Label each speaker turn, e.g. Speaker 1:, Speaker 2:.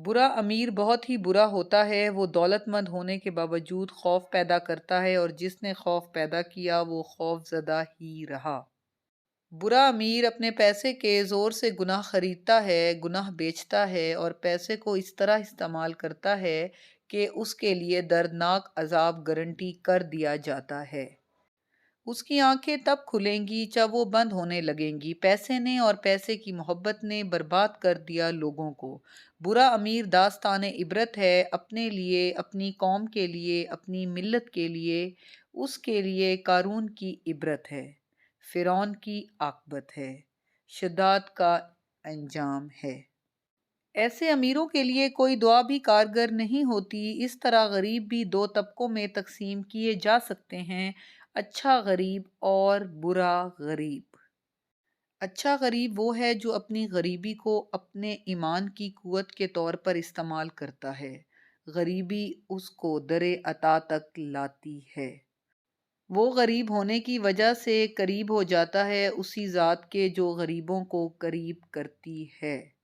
Speaker 1: برا امیر بہت ہی برا ہوتا ہے، وہ دولت مند ہونے کے باوجود خوف پیدا کرتا ہے اور جس نے خوف پیدا کیا وہ خوف زدہ ہی رہا۔ برا امیر اپنے پیسے کے زور سے گناہ خریدتا ہے، گناہ بیچتا ہے اور پیسے کو اس طرح استعمال کرتا ہے کہ اس کے لیے دردناک عذاب گارنٹی کر دیا جاتا ہے۔ اس کی آنکھیں تب کھلیں گی جب وہ بند ہونے لگیں گی۔ پیسے نے اور پیسے کی محبت نے برباد کر دیا لوگوں کو۔ برا امیر داستان عبرت ہے، اپنے لیے، اپنی قوم کے لیے، اپنی ملت کے لیے۔ اس کے لیے قارون کی عبرت ہے، فرعون کی عاقبت ہے، شداد کا انجام ہے۔ ایسے امیروں کے لیے کوئی دعا بھی کارگر نہیں ہوتی۔ اس طرح غریب بھی دو طبقوں میں تقسیم کیے جا سکتے ہیں، اچھا غریب اور برا غریب۔ اچھا غریب وہ ہے جو اپنی غریبی کو اپنے ایمان کی قوت کے طور پر استعمال کرتا ہے۔ غریبی اس کو درِ عطا تک لاتی ہے۔ وہ غریب ہونے کی وجہ سے قریب ہو جاتا ہے اسی ذات کے جو غریبوں کو قریب کرتی ہے۔